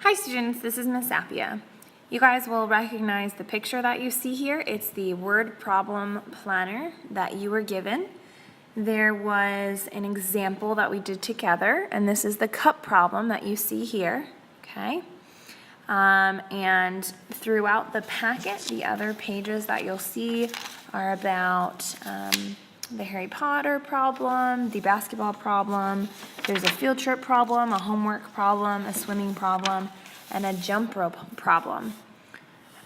Hi students, this is Miss Zappia. You guys will recognize the picture that you see here. It's the word problem planner that you were given. There was an example that we did together, and this is the cup problem that you see here, okay? And throughout the packet, the other pages that you'll see are about the Harry Potter problem, the basketball problem, there's a field trip problem, a homework problem, a swimming problem, and a jump rope problem.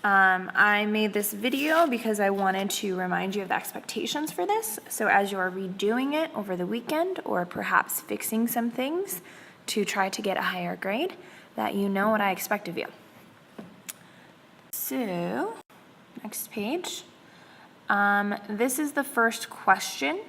I made this video because I wanted to remind you of the expectations for this. So as you are redoing it over the weekend or perhaps fixing some things to try to get a higher grade, that you know what I expect of you. So, next page. This is the first question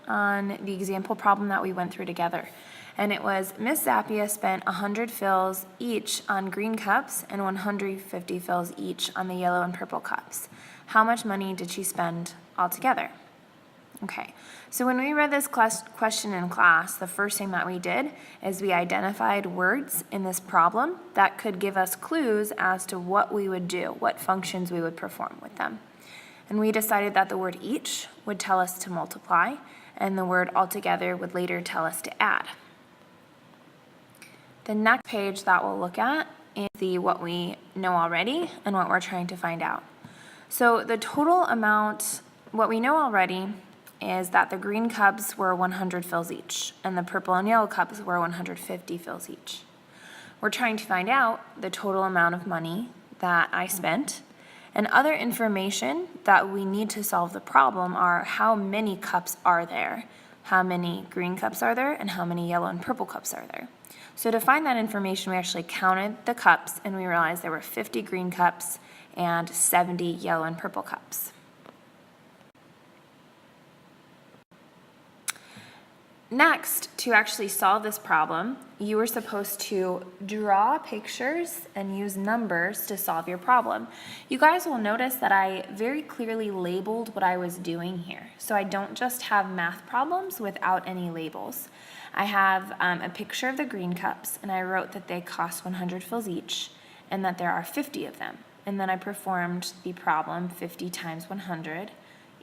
on the example problem that we went through together. And it was, Miss Zappia spent 100 fills each on green cups and 150 fills each on the yellow and purple cups. How much money did she spend altogether? Okay, so when we read this question in class, the first thing that we did is we identified words in this problem that could give us clues as to what we would do, what functions we would perform with them. And we decided that the word each would tell us to multiply, and the word altogether would later tell us to add. The next page that we'll look at is the what we know already and what we're trying to find out. So the total amount, what we know already is that the green cups were 100 fills each, and the purple and yellow cups were 150 fills each. We're trying to find out the total amount of money that I spent, and other information that we need to solve the problem are how many cups are there, how many green cups are there, and how many yellow and purple cups are there. So to find that information, we actually counted the cups, and we realized there were 50 green cups and 70 yellow and purple cups. Next, to actually solve this problem, you were supposed to draw pictures and use numbers to solve your problem. You guys will notice that I very clearly labeled what I was doing here. So I don't just have math problems without any labels. I have a picture of the green cups, and I wrote that they cost 100 fills each, and that there are 50 of them. And then I performed the problem 50 times 100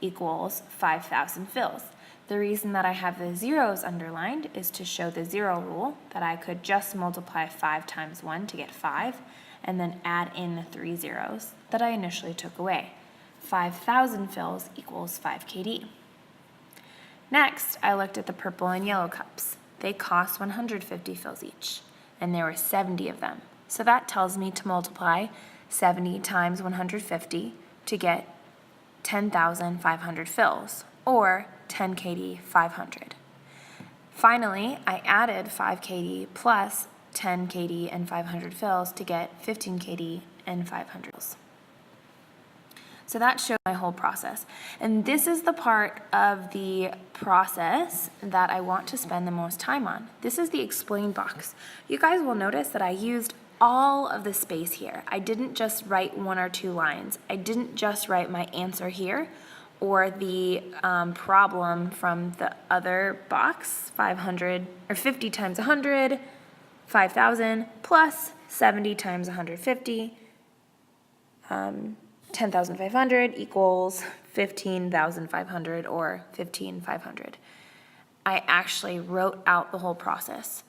equals 5,000 fills. The reason that I have the zeros underlined is to show the zero rule, that I could just multiply 5 times 1 to get 5, and then add in the 3 zeros that I initially took away. 5,000 fills equals 5 kd. Next, I looked at the purple and yellow cups. They cost 150 fills each, and there were 70 of them. So that tells me to multiply 70 times 150 to get 10,500 fills, or 10 kd 500. Finally, I added 5 kd plus 10 kd and 500 fills to get 15 kd and 500 fills. So that showed my whole process. And this is the part of the process that I want to spend the most time on. This is the explain box. You guys will notice that I used all of the space here. I didn't just write 1 or 2 lines. I didn't just write my answer here or the problem from the other box, 500 or 50 times 100, 5,000 plus 70 times 150, 10,500 equals 15,500 or 15,500. I actually wrote out the whole process.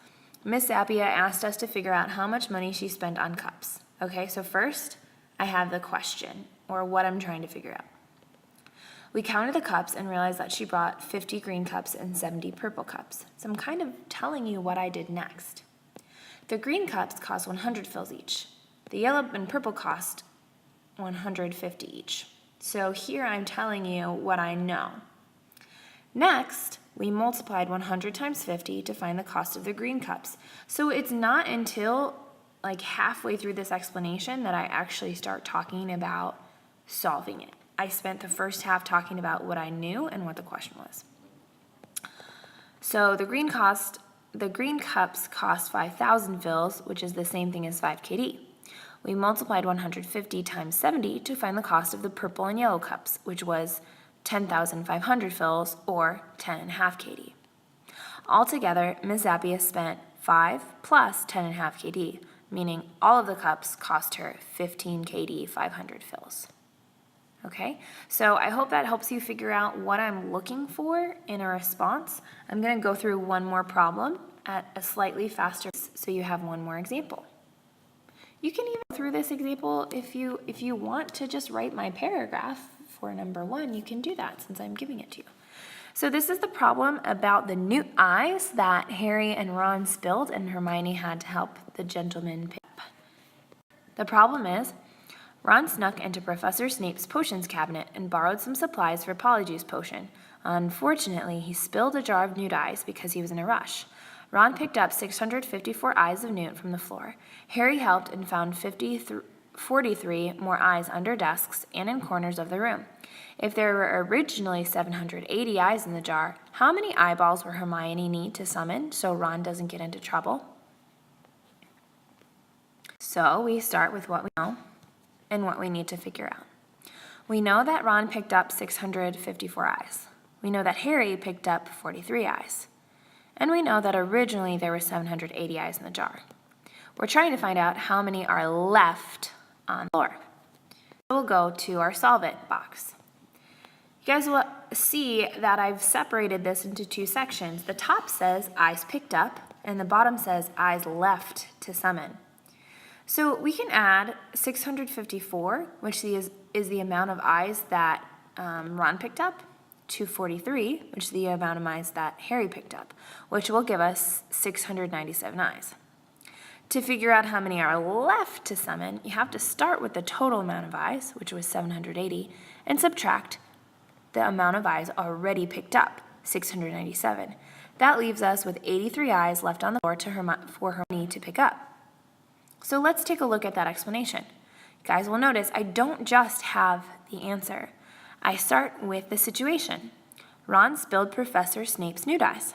Miss Zappia asked us to figure out how much money she spent on cups. Okay, so first I have the question, or what I'm trying to figure out. We counted the cups and realized that she brought 50 green cups and 70 purple cups. So I'm kind of telling you what I did next. The green cups cost 100 fills each. The yellow and purple cost 150 each. So here I'm telling you what I know. Next, we multiplied 100 times 50 to find the cost of the green cups. So it's not until like halfway through this explanation that I actually start talking about solving it. I spent the first half talking about what I knew and what the question was. So the green cups cost 5,000 fills, which is the same thing as 5 kd. We multiplied 150 times 70 to find the cost of the purple and yellow cups, which was 10,500 fills, or 10.5 kd. Altogether, Ms. Zappia spent 5 plus 10.5 kd, meaning all of the cups cost her 15 KD 500 fills. Okay, so I hope that helps you figure out what I'm looking for in a response. I'm going to go through one more problem at a slightly faster pace so you have one more example. You can even go through this example if you want to just write my paragraph for number 1, you can do that since I'm giving it to you. So this is the problem about the newt eyes that Harry and Ron spilled and Hermione had to help the gentleman pick up. The problem is, Ron snuck into Professor Snape's potions cabinet and borrowed some supplies for Polyjuice Potion. Unfortunately, he spilled a jar of newt eyes because he was in a rush. Ron picked up 654 eyes of newt from the floor. Harry helped and found 43 more eyes under desks and in corners of the room. If there were originally 780 eyes in the jar, how many eyeballs will Hermione need to summon so Ron doesn't get into trouble? So we start with what we know and what we need to figure out. We know that Ron picked up 654 eyes. We know that Harry picked up 43 eyes. And we know that originally there were 780 eyes in the jar. We're trying to find out how many are left on the floor. So we'll go to our solve it box. You guys will see that I've separated this into 2 sections. The top says eyes picked up, and the bottom says eyes left to summon. So we can add 654, which is the amount of eyes that Ron picked up, to 43, which is the amount of eyes that Harry picked up, which will give us 697 eyes. To figure out how many are left to summon, you have to start with the total amount of eyes, which was 780, and subtract the amount of eyes already picked up, 697. That leaves us with 83 eyes left on the floor for Hermione to pick up. So let's take a look at that explanation. You guys will notice I don't just have the answer. I start with the situation. Ron spilled Professor Snape's newt eyes.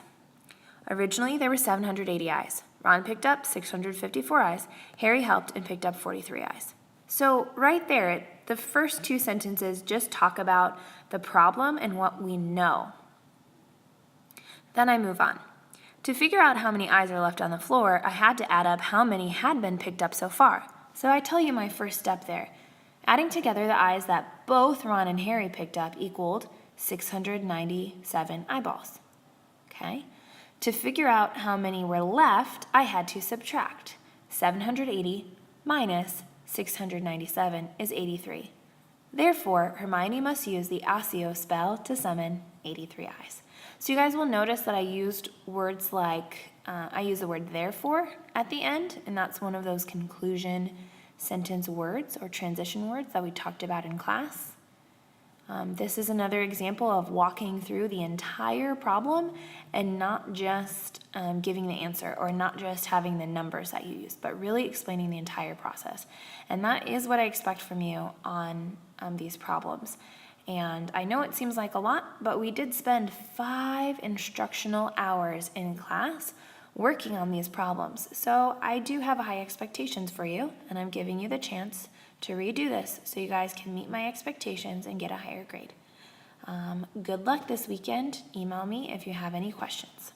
Originally, there were 780 eyes. Ron picked up 654 eyes. Harry helped and picked up 43 eyes. So right there, the first 2 sentences just talk about the problem and what we know. Then I move on. To figure out how many eyes are left on the floor, I had to add up how many had been picked up so far. So I tell you my first step there. Adding together the eyes that both Ron and Harry picked up equaled 697 eyeballs. Okay? To figure out how many were left, I had to subtract. 780 minus 697 is 83. Therefore, Hermione must use the Accio spell to summon 83 eyes. So you guys will notice that I used words like, I use the word therefore at the end, and that's one of those conclusion sentence words or transition words that we talked about in class. This is another example of walking through the entire problem and not just giving the answer or not just having the numbers that you use, but really explaining the entire process. And that is what I expect from you on these problems. And I know it seems like a lot, but we did spend 5 instructional hours in class working on these problems. So I do have high expectations for you, and I'm giving you the chance to redo this so you guys can meet my expectations and get a higher grade. Good luck this weekend. Email me if you have any questions.